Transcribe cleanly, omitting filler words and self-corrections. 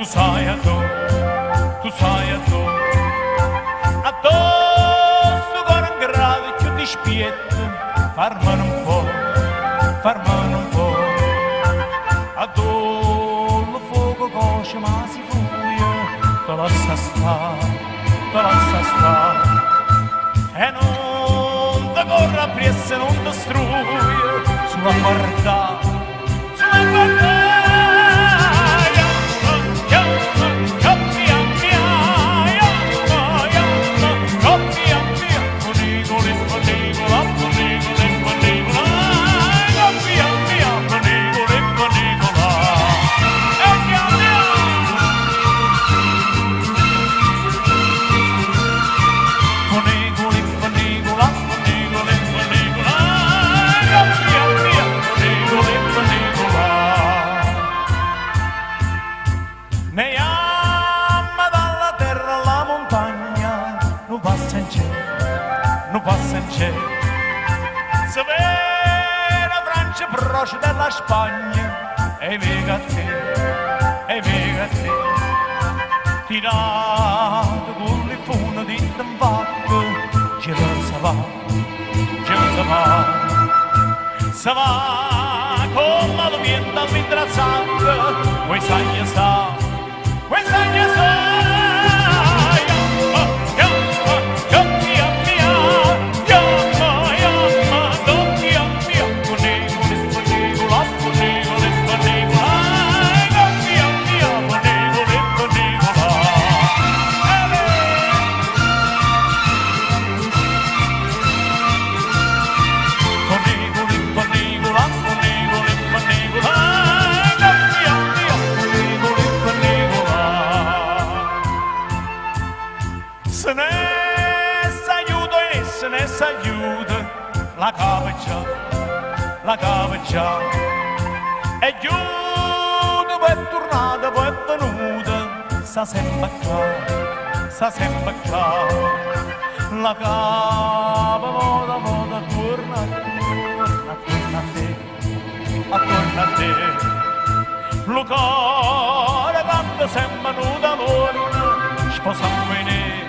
sai tu sai addosso con un grado più di spietto, farmane un po', addosso il fuoco cosce ma si fuia, te lascia sta, e non te corra appresso, non te struia, sulla guarda, ne ama dalla terra alla montagna, non passa in cielo, se vede Francia proce della Spagna, e vega a te, tirato con le fune di tabacco, ce va, con la lumienta all'intrazzante, vuoi sagna sta, se ne s'aiuta la caviccia e giuda poi è tornata, poi è venuta, sta sempre qua, la cava moda torna a te, lo cuore canta sempre nuda morna, sposanguine,